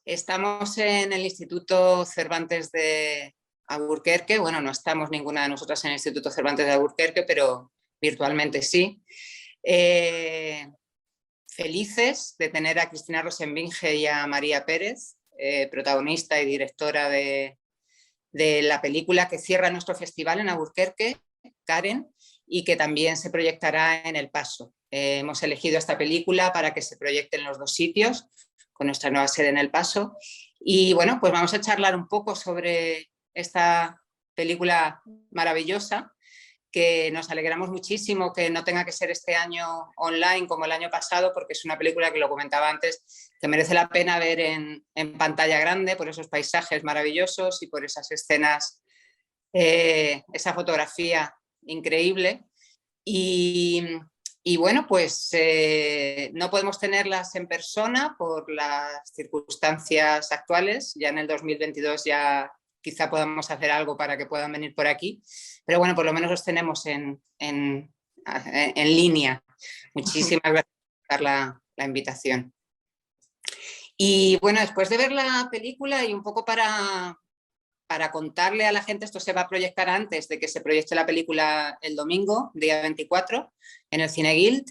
Estamos en el Instituto Cervantes de Alburquerque. Bueno, no estamos ninguna de nosotras en el Instituto Cervantes de Alburquerque, pero virtualmente sí. Felices de tener a Cristina Rosenvinge y a María Pérez, protagonista y directora de la película que cierra nuestro festival en Alburquerque, Karen, y que también se proyectará en El Paso. Hemos elegido esta película para que se proyecte en los dos sitios, con nuestra nueva sede en El Paso. Y bueno, pues vamos a charlar un poco sobre esta película maravillosa, que nos alegramos muchísimo que no tenga que ser este año online como el año pasado, porque es una película que, lo comentaba antes, que merece la pena ver en pantalla grande por esos paisajes maravillosos y por esas escenas, esa fotografía increíble. Y bueno, pues no podemos tenerlas en persona por las circunstancias actuales. Ya en el 2022 ya quizá podamos hacer algo para que puedan venir por aquí. Pero bueno, por lo menos los tenemos en línea. Muchísimas gracias por la invitación. Y bueno, después de ver la película y un poco para contarle a la gente, esto se va a proyectar antes de que se proyecte la película el domingo, día 24, en el Cine Guild.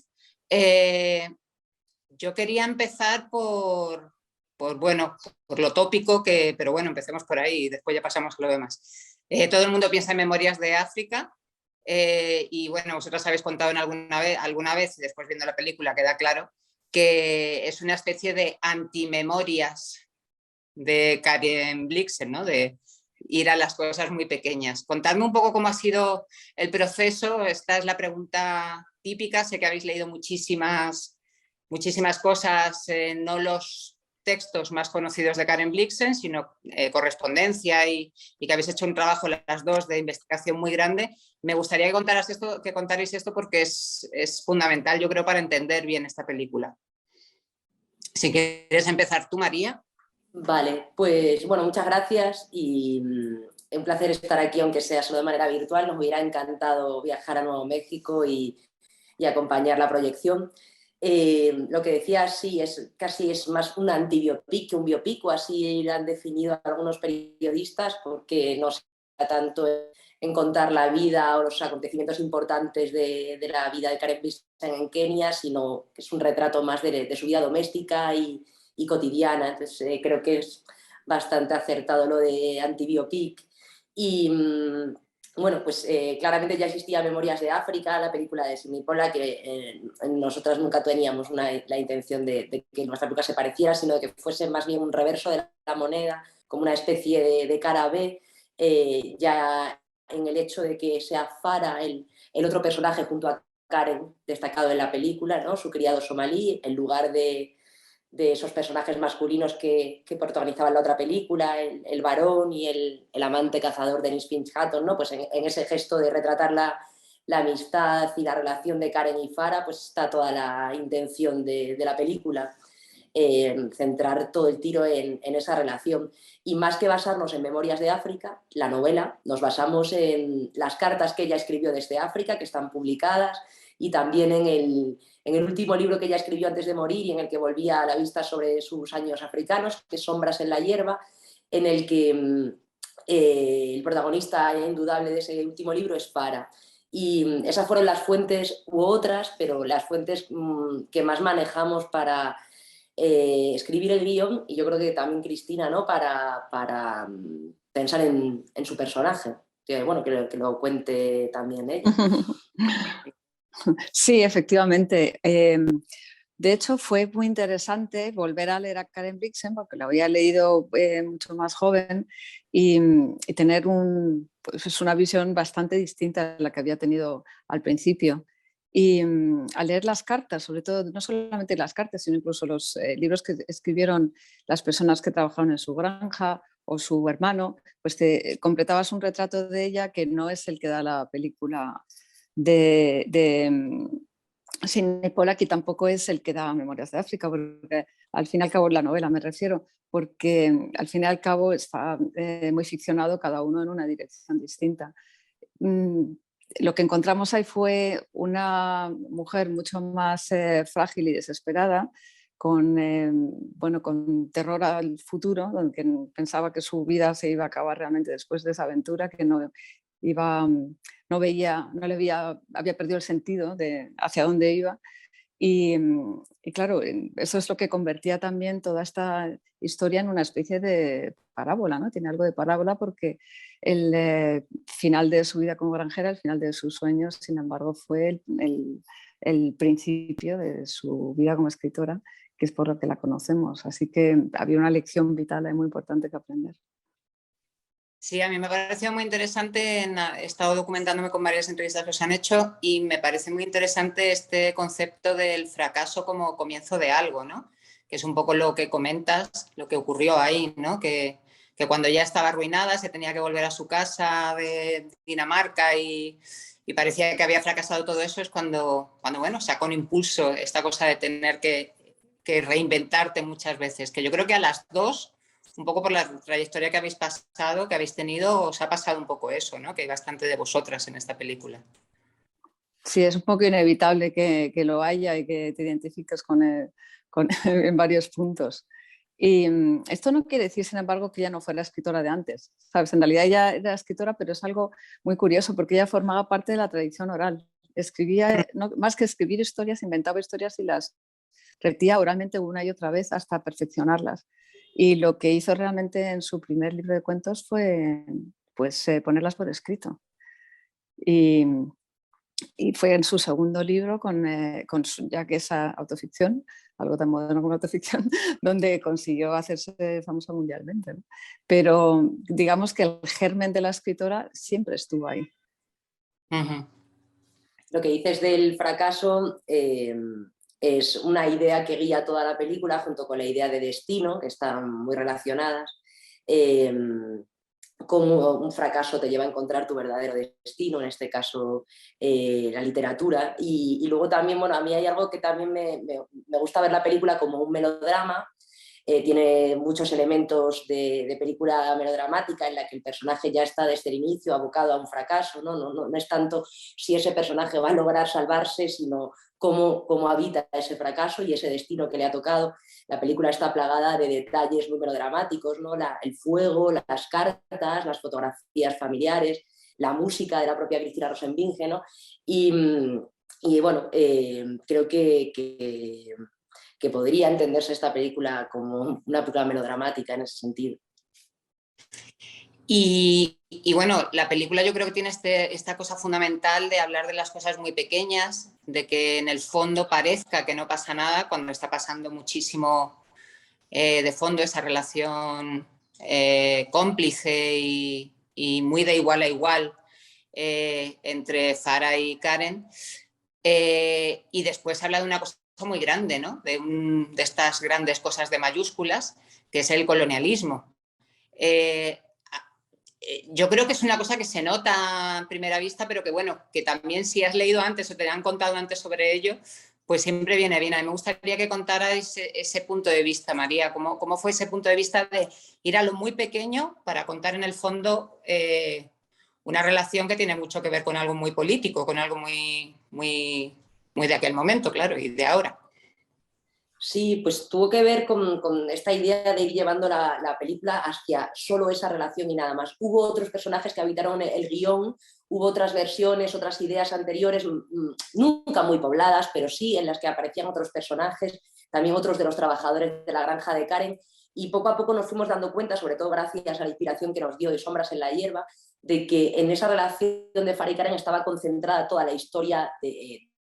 Yo quería empezar por lo tópico, pero bueno, empecemos por ahí y después ya pasamos a lo demás. Todo el mundo piensa en Memorias de África, y bueno, vosotros habéis contado alguna vez, y después viendo la película queda claro, que es una especie de antimemorias de Karen Blixen, ¿no? De ir a las cosas muy pequeñas. Contadme un poco cómo ha sido el proceso. Esta es la pregunta típica. Sé que habéis leído muchísimas cosas, no los textos más conocidos de Karen Blixen, sino correspondencia, y que habéis hecho un trabajo las dos de investigación muy grande. Me gustaría que contarais esto porque es fundamental, yo creo, para entender bien esta película. Si quieres empezar tú, María. Vale, pues bueno, muchas gracias y un placer estar aquí, aunque sea solo de manera virtual. Nos hubiera encantado viajar a Nuevo México y acompañar la proyección. Lo que decía, sí, casi es más un antibiopic que un biopic, o así lo han definido algunos periodistas, porque no se trata tanto en contar la vida o los acontecimientos importantes de la vida de Karen Blixen en Kenia, sino que es un retrato más de su vida doméstica y cotidiana. Entonces creo que es bastante acertado lo de antibiopic. Y bueno, pues claramente ya existía Memorias de África, la película de Sidney Pollack, que nosotras nunca teníamos la intención de que nuestra película se pareciera, sino de que fuese más bien un reverso de la moneda, como una especie de cara B, ya en el hecho de que sea Farah el otro personaje junto a Karen, destacado en la película, ¿no? Su criado somalí, en lugar de esos personajes masculinos que protagonizaban la otra película, el varón y el amante cazador Dennis Finch Hatton, ¿no? Pues en ese gesto de retratar la amistad y la relación de Karen y Farah, pues está toda la intención de la película. Centrar todo el tiro en esa relación. Y más que basarnos en Memorias de África, la novela, nos basamos en las cartas que ella escribió desde África, que están publicadas, y también en el último libro que ella escribió antes de morir y en el que volvía a la vista sobre sus años africanos, que es Sombras en la hierba, en el que el protagonista indudable de ese último libro es Farah. Y esas fueron las fuentes u otras, pero las fuentes que más manejamos para escribir el guión, y yo creo que también Cristina, ¿no? Para pensar en su personaje. Que, bueno, que lo cuente también ella. Sí, efectivamente. De hecho, fue muy interesante volver a leer a Karen Blixen, porque la había leído mucho más joven, y tener pues una visión bastante distinta a la que había tenido al principio. Y al leer las cartas, sobre todo, no solamente las cartas, sino incluso los libros que escribieron las personas que trabajaron en su granja o su hermano, pues te completabas un retrato de ella que no es el que da la película de Sidney Pollack, y tampoco es el que da Memorias de África, porque al fin y al cabo, la novela me refiero, porque al fin y al cabo está muy ficcionado, cada uno en una dirección distinta. Lo que encontramos ahí fue una mujer mucho más frágil y desesperada, bueno, con terror al futuro, donde pensaba que su vida se iba a acabar realmente después de esa aventura, que no veía, había perdido el sentido de hacia dónde iba. Y claro, eso es lo que convertía también toda esta historia en una especie de parábola, ¿no? Tiene algo de parábola porque el final de su vida como granjera, el final de sus sueños, sin embargo, fue el principio de su vida como escritora, que es por lo que la conocemos. Así que había una lección vital y muy importante que aprender. Sí, a mí me pareció muy interesante, he estado documentándome con varias entrevistas que se han hecho y me parece muy interesante este concepto del fracaso como comienzo de algo, ¿no? Que es un poco lo que comentas, lo que ocurrió ahí, ¿no? Que cuando ya estaba arruinada se tenía que volver a su casa de Dinamarca y parecía que había fracasado todo eso, es cuando bueno, saca un impulso esta cosa de tener que reinventarte muchas veces, que yo creo que a las dos, un poco por la trayectoria que habéis pasado, que habéis tenido, os ha pasado un poco eso, ¿no? Que hay bastante de vosotras en esta película. Sí, es un poco inevitable que lo haya y que te identifiques en varios puntos. Y esto no quiere decir, sin embargo, que ella no fuera la escritora de antes, ¿sabes? En realidad ella era escritora, pero es algo muy curioso porque ella formaba parte de la tradición oral. Escribía, más que escribir historias, inventaba historias y las repetía oralmente una y otra vez hasta perfeccionarlas. Y lo que hizo realmente en su primer libro de cuentos fue pues, ponerlas por escrito. Y fue en su segundo libro, ya que es autoficción, algo tan moderno como la autoficción, donde consiguió hacerse famosa mundialmente, ¿no? Pero digamos que el germen de la escritora siempre estuvo ahí. Uh-huh. Lo que dices del fracaso es una idea que guía toda la película junto con la idea de destino, que están muy relacionadas. Cómo un fracaso te lleva a encontrar tu verdadero destino, en este caso la literatura. Y luego también, bueno, a mí hay algo que también me gusta ver la película como un melodrama. Tiene muchos elementos de película melodramática en la que el personaje ya está desde el inicio abocado a un fracaso, ¿no? No es tanto si ese personaje va a lograr salvarse, sino cómo habita ese fracaso y ese destino que le ha tocado. La película está plagada de detalles muy melodramáticos, ¿no? El fuego, las cartas, las fotografías familiares, la música de la propia Cristina Rosenbinge, ¿no? Y bueno, creo que podría entenderse esta película como una película melodramática en ese sentido. Y bueno, la película yo creo que tiene esta cosa fundamental de hablar de las cosas muy pequeñas, de que en el fondo parezca que no pasa nada cuando está pasando muchísimo de fondo esa relación cómplice y muy de igual a igual entre Farah y Karen. Y después habla de una cosa muy grande, ¿no? De estas grandes cosas de mayúsculas, que es el colonialismo. Yo creo que es una cosa que se nota a primera vista, pero que bueno, que también si has leído antes o te han contado antes sobre ello, pues siempre viene bien. A mí me gustaría que contarais ese punto de vista, María. ¿Cómo fue ese punto de vista de ir a lo muy pequeño para contar en el fondo una relación que tiene mucho que ver con algo muy político, con algo muy de aquel momento, claro, y de ahora? Sí, pues tuvo que ver con esta idea de ir llevando la película hacia solo esa relación y nada más. Hubo otros personajes que habitaron el guión, hubo otras versiones, otras ideas anteriores, nunca muy pobladas, pero sí en las que aparecían otros personajes, también otros de los trabajadores de la granja de Karen, y poco a poco nos fuimos dando cuenta, sobre todo gracias a la inspiración que nos dio de Sombras en la hierba, de que en esa relación de Farah y Karen estaba concentrada toda la historia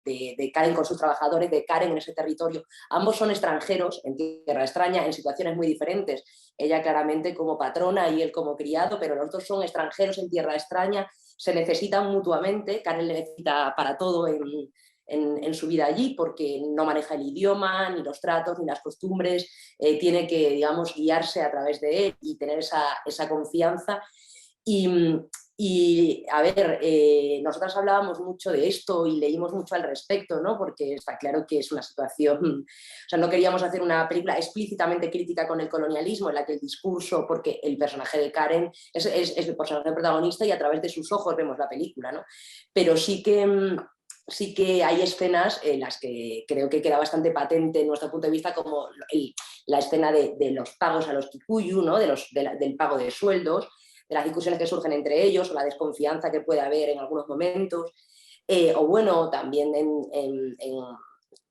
de Karen con sus trabajadores, de Karen en ese territorio. Ambos son extranjeros en tierra extraña, en situaciones muy diferentes. Ella claramente como patrona y él como criado, pero los dos son extranjeros en tierra extraña, se necesitan mutuamente. Karen le necesita para todo en su vida allí, porque no maneja el idioma, ni los tratos, ni las costumbres, tiene que, digamos, guiarse a través de él y tener esa confianza. Y a ver, nosotras hablábamos mucho de esto y leímos mucho al respecto, ¿no? Porque está claro que es una situación, o sea, no queríamos hacer una película explícitamente crítica con el colonialismo, en la que el discurso, porque el personaje de Karen es el personaje protagonista y a través de sus ojos vemos la película, ¿no? Pero sí que sí que hay escenas en las que creo que queda bastante patente en nuestro punto de vista, como la escena de los pagos a los kikuyu, ¿no? Del pago de sueldos, de las discusiones que surgen entre ellos, o la desconfianza que puede haber en algunos momentos, o bueno, también en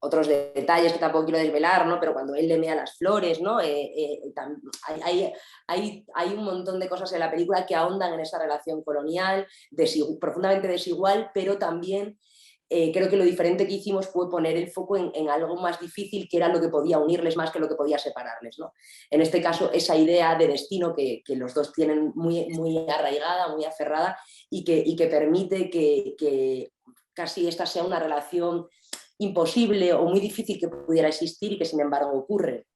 otros detalles que tampoco quiero desvelar, ¿no? Pero cuando él le mea las flores, ¿no? Hay un montón de cosas en la película que ahondan en esa relación colonial, profundamente desigual, pero también creo que lo diferente que hicimos fue poner el foco en algo más difícil, que era lo que podía unirles más que lo que podía separarles, ¿no? En este caso, esa idea de destino que los dos tienen muy, muy arraigada, muy aferrada, y que permite que casi esta sea una relación imposible o muy difícil que pudiera existir y que sin embargo ocurre.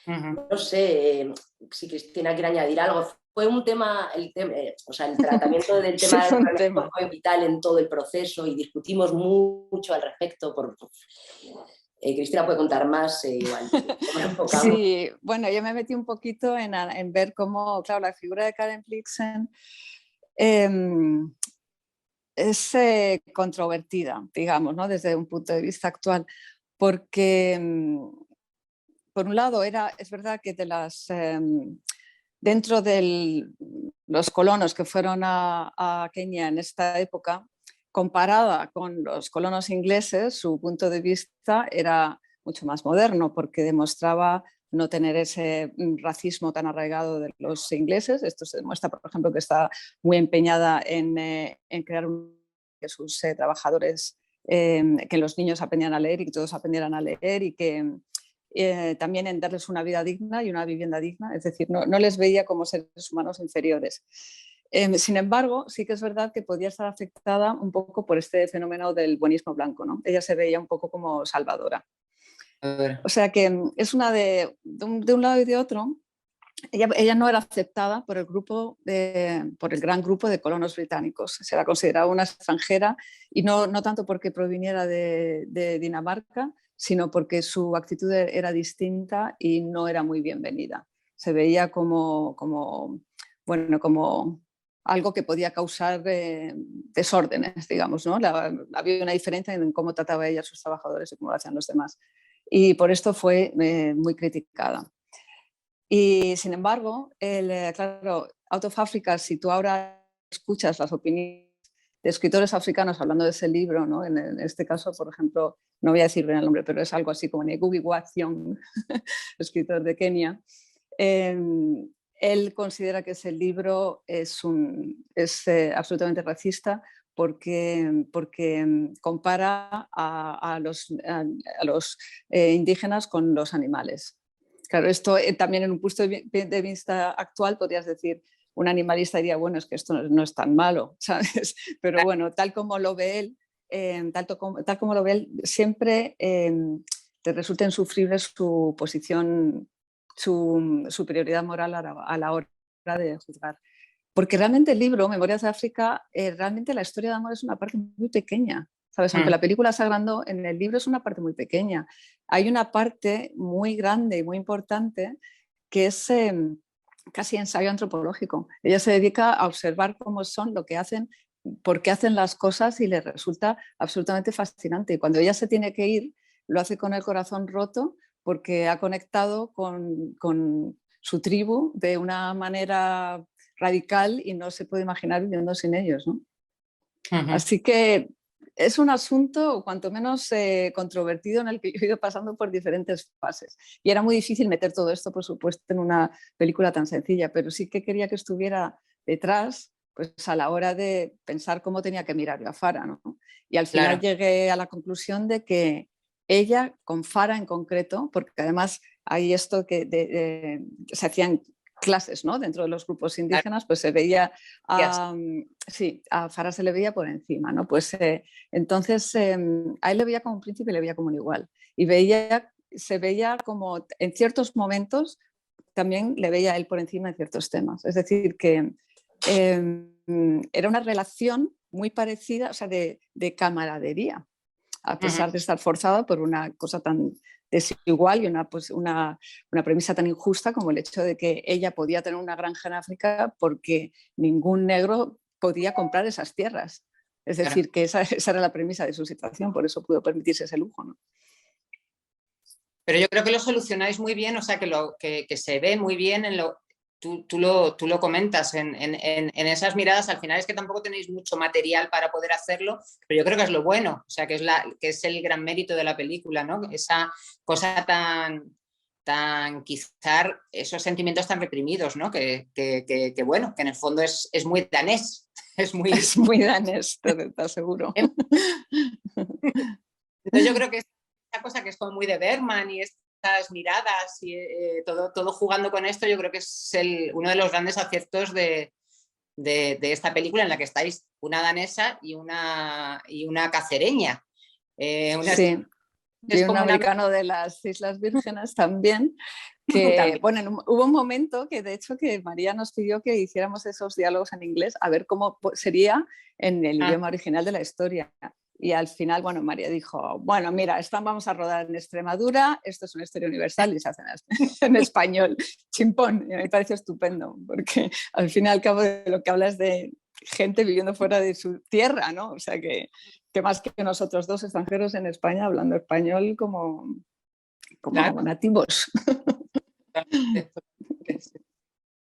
No sé si Cristina quiere añadir algo. Fue un tema, el tratamiento del tema Sí, del tema fue vital en todo el proceso y discutimos mucho al respecto. Cristina puede contar más, igual. Sí, bueno, yo me metí un poquito en ver cómo, claro, la figura de Karen Blixen es controvertida, digamos, ¿no? Desde un punto de vista actual, porque por un lado es verdad que dentro de los colonos que fueron a Kenia en esta época, comparada con los colonos ingleses, su punto de vista era mucho más moderno porque demostraba no tener ese racismo tan arraigado de los ingleses. Esto se demuestra, por ejemplo, que está muy empeñada en crear que sus trabajadores, que los niños aprendieran a leer y que todos aprendieran a leer y que también en darles una vida digna y una vivienda digna, es decir, no les veía como seres humanos inferiores. Sin embargo, sí que es verdad que podía estar afectada un poco por este fenómeno del buenismo blanco, ¿no? Ella se veía un poco como salvadora. O sea que es una de un lado y de otro. Ella no era aceptada por por el gran grupo de colonos británicos. Se la consideraba una extranjera y no tanto porque proviniera de Dinamarca, sino porque su actitud era distinta y no era muy bienvenida. Se veía como algo que podía causar desórdenes, digamos, ¿no? Había una diferencia en cómo trataba ella a sus trabajadores y cómo lo hacían los demás. Y por esto fue muy criticada. Y sin embargo, claro, Out of Africa, si tú ahora escuchas las opiniones de escritores africanos hablando de ese libro, ¿no? En este caso, por ejemplo, no voy a decir bien el nombre, pero es algo así como Ngugi wa Thiong'o, escritor de Kenia, él considera que ese libro es absolutamente racista porque compara a los indígenas con los animales. Claro, esto también en un punto de vista actual podrías decir, un animalista diría, bueno, es que esto no es tan malo, ¿sabes? Pero bueno, tal como lo ve él, siempre te resulta insufrible su posición, su superioridad moral a la hora de juzgar. Porque realmente el libro, Memorias de África, realmente la historia de amor es una parte muy pequeña, ¿sabes? Aunque la película se agrandó, en el libro es una parte muy pequeña. Hay una parte muy grande y muy importante que es casi ensayo antropológico. Ella se dedica a observar cómo son, lo que hacen, por qué hacen las cosas y le resulta absolutamente fascinante. Y cuando ella se tiene que ir, lo hace con el corazón roto porque ha conectado con su tribu de una manera radical y no se puede imaginar viviendo sin ellos, ¿no? Así que es un asunto cuanto menos controvertido en el que yo he ido pasando por diferentes fases. Y era muy difícil meter todo esto, por supuesto, en una película tan sencilla, pero sí que quería que estuviera detrás, pues a la hora de pensar cómo tenía que mirar a Farah, ¿no? Y al final llegué a la conclusión de que ella, con Farah en concreto, porque además hay esto que se hacían clases, ¿no? Dentro de los grupos indígenas, pues se veía, sí, a Farah se le veía por encima, ¿no? Pues entonces a él le veía como un príncipe y le veía como un igual. Y se veía como en ciertos momentos también le veía a él por encima de ciertos temas. Es decir, que era una relación muy parecida, o sea, de camaradería, a pesar de estar forzada por una cosa tan desigual y una premisa tan injusta como el hecho de que ella podía tener una granja en África porque ningún negro podía comprar esas tierras. Es decir, que esa era la premisa de su situación, por eso pudo permitirse ese lujo, ¿no? Pero yo creo que lo solucionáis muy bien, o sea, que se ve muy bien en lo... Tú lo comentas en esas miradas, al final es que tampoco tenéis mucho material para poder hacerlo, pero yo creo que es lo bueno, o sea, que es el gran mérito de la película, ¿no? Esa cosa tan quizás esos sentimientos tan reprimidos, ¿no? Que bueno, que en el fondo es muy danés. Es muy danés, te aseguro. Entonces yo creo que es esa cosa que es como muy de Bergman y estas miradas y todo jugando con esto, yo creo que es uno de los grandes aciertos de esta película, en la que estáis una danesa y una cacereña. Sí. Y un americano de las Islas Vírgenes también, que también. Bueno, hubo un momento que de hecho que María nos pidió que hiciéramos esos diálogos en inglés a ver cómo sería en el idioma original de la historia. Y al final, bueno, María dijo, bueno, mira, vamos a rodar en Extremadura, esto es una historia universal y se hace en español, chimpón. Y me parece estupendo, porque al fin y al cabo de lo que hablas de gente viviendo fuera de su tierra, ¿no? O sea, que más que nosotros dos extranjeros en España hablando español como claro, nativos.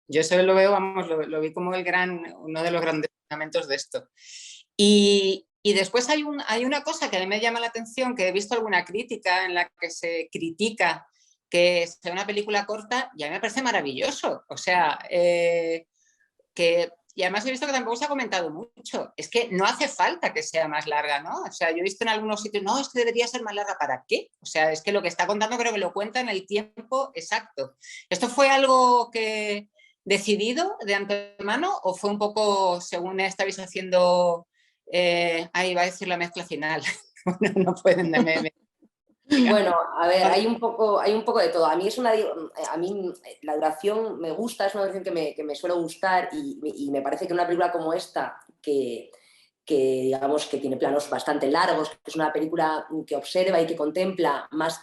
Yo eso lo veo, vamos, lo vi como uno de los grandes fundamentos de esto. Y después hay una cosa que a mí me llama la atención, que he visto alguna crítica en la que se critica que sea una película corta, y a mí me parece maravilloso. O sea, y además he visto que tampoco se ha comentado mucho. Es que no hace falta que sea más larga, ¿no? O sea, yo he visto en algunos sitios, no, es que debería ser más larga. ¿Para qué? O sea, es que lo que está contando creo que lo cuenta en el tiempo exacto. ¿Esto fue algo que decidido de antemano o fue un poco según estabais haciendo, ahí va a decir la mezcla final? No pueden... Bueno, a ver, hay un poco de todo. A mí la duración me gusta, es una duración que me suele gustar y me parece que una película como esta, que digamos que tiene planos bastante largos, que es una película que observa y que contempla más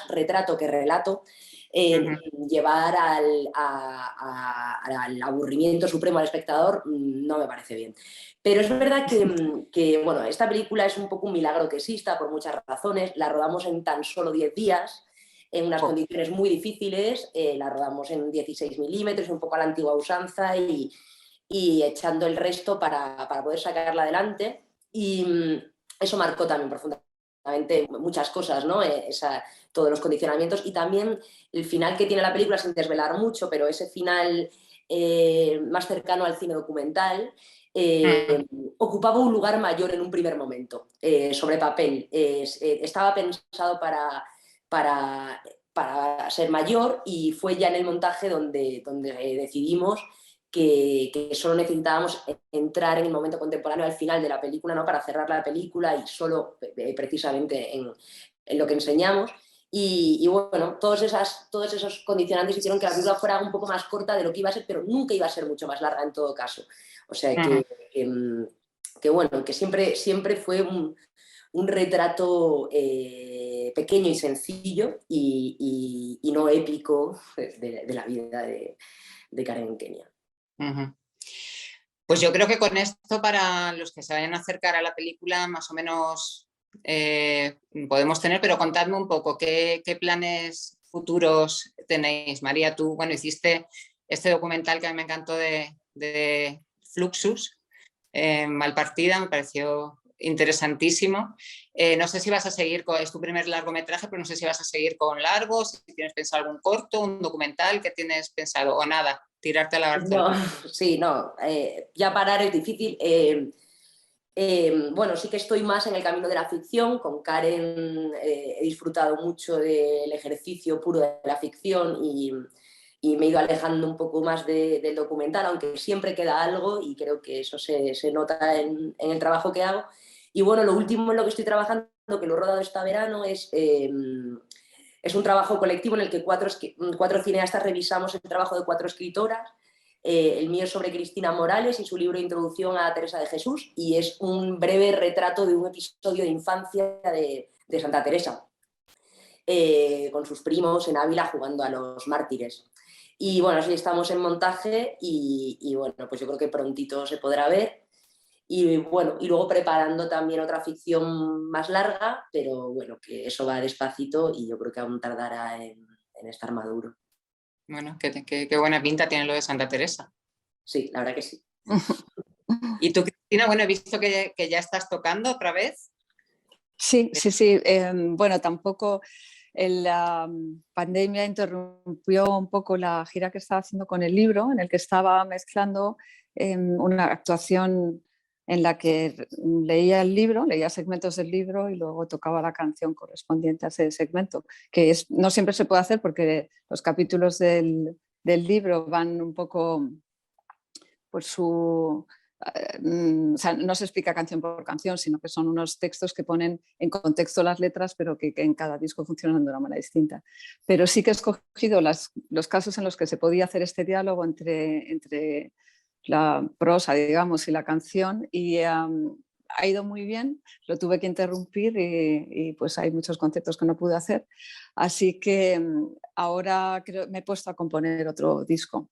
retrato que relato, llevar al aburrimiento supremo al espectador no me parece bien. Pero es verdad que bueno, esta película es un poco un milagro que exista por muchas razones. La rodamos en tan solo 10 días, en unas condiciones muy difíciles. La rodamos en 16 milímetros, un poco a la antigua usanza y echando el resto para poder sacarla adelante. Y eso marcó también profundamente muchas cosas, ¿no? Todos los condicionamientos y también el final que tiene la película, sin desvelar mucho, pero ese final más cercano al cine documental, ocupaba un lugar mayor en un primer momento, sobre papel. Estaba pensado para ser mayor y fue ya en el montaje donde decidimos que solo necesitábamos entrar en el momento contemporáneo al final de la película, ¿no? Para cerrar la película y solo precisamente en lo que enseñamos. Y bueno, todos esos condicionantes hicieron que la película fuera un poco más corta de lo que iba a ser, pero nunca iba a ser mucho más larga en todo caso. O sea que bueno, que siempre fue un retrato pequeño y sencillo y no épico de la vida de Karen en Kenia. Pues yo creo que con esto, para los que se vayan a acercar a la película, más o menos podemos tener, pero contadme un poco qué planes futuros tenéis. María, tú, bueno, hiciste este documental que a mí me encantó de Fluxus, Malpartida, me pareció interesantísimo. No sé si vas a seguir es tu primer largometraje, pero no sé si vas a seguir con largos, si tienes pensado algún corto, un documental, ¿qué tienes pensado? O nada, tirarte a la Barcelona. No, sí, no, ya parar es difícil. Bueno, sí que estoy más en el camino de la ficción. Con Karen he disfrutado mucho del ejercicio puro de la ficción y me he ido alejando un poco más del documental, aunque siempre queda algo y creo que eso se nota en el trabajo que hago. Y bueno, lo último en lo que estoy trabajando, que lo he rodado este verano, es un trabajo colectivo en el que cuatro cineastas revisamos el trabajo de 4 escritoras. El mío es sobre Cristina Morales y su libro Introducción a Teresa de Jesús, y es un breve retrato de un episodio de infancia de Santa Teresa, con sus primos en Ávila jugando a los mártires. Y bueno, así estamos en montaje y bueno, pues yo creo que prontito se podrá ver. Y bueno, y luego preparando también otra ficción más larga, pero bueno, que eso va despacito y yo creo que aún tardará en estar maduro. Bueno, qué buena pinta tiene lo de Santa Teresa. Sí, la verdad que sí. ¿Y tú, Cristina? Bueno, he visto que ya estás tocando otra vez. Sí, sí, sí. Bueno, tampoco la pandemia interrumpió un poco la gira que estaba haciendo con el libro, en el que estaba mezclando una actuación en la que leía el libro, leía segmentos del libro y luego tocaba la canción correspondiente a ese segmento, que no siempre se puede hacer porque los capítulos del libro van un poco por su... o sea, no se explica canción por canción, sino que son unos textos que ponen en contexto las letras, pero que en cada disco funcionan de una manera distinta. Pero sí que he escogido los casos en los que se podía hacer este diálogo entre la prosa, digamos, y la canción, y ha ido muy bien. Lo tuve que interrumpir y pues hay muchos conceptos que no pude hacer. Así que ahora me he puesto a componer otro disco.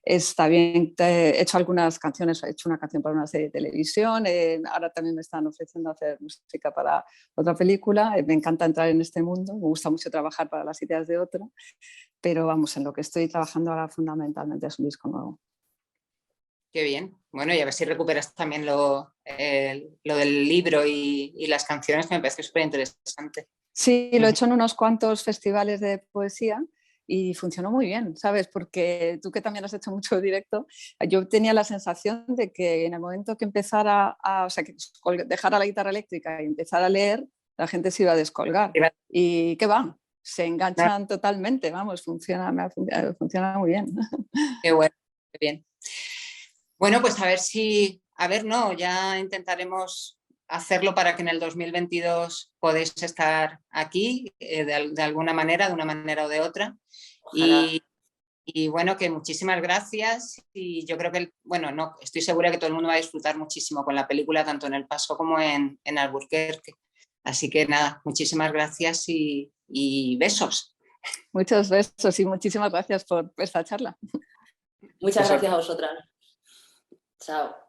Está bien, he hecho algunas canciones, he hecho una canción para una serie de televisión, ahora también me están ofreciendo hacer música para otra película, me encanta entrar en este mundo, me gusta mucho trabajar para las ideas de otro, pero vamos, en lo que estoy trabajando ahora fundamentalmente es un disco nuevo. Qué bien. Bueno, y a ver si recuperas también lo del libro y las canciones, que me parece súper interesante. Sí, lo he hecho en unos cuantos festivales de poesía y funcionó muy bien, ¿sabes? Porque tú que también has hecho mucho directo, yo tenía la sensación de que en el momento que empezara o sea, que dejara la guitarra eléctrica y empezara a leer, la gente se iba a descolgar. Y qué va, se enganchan totalmente, vamos, funciona muy bien. Qué bueno, qué bien. Bueno, pues no, ya intentaremos hacerlo para que en el 2022 podáis estar aquí de alguna manera, de una manera o de otra. Y bueno, que muchísimas gracias y yo creo que, bueno, no, estoy segura que todo el mundo va a disfrutar muchísimo con la película, tanto en El Paso como en Alburquerque. Así que nada, muchísimas gracias y besos. Muchos besos y muchísimas gracias por esta charla. Muchas gracias a vosotras. Chao.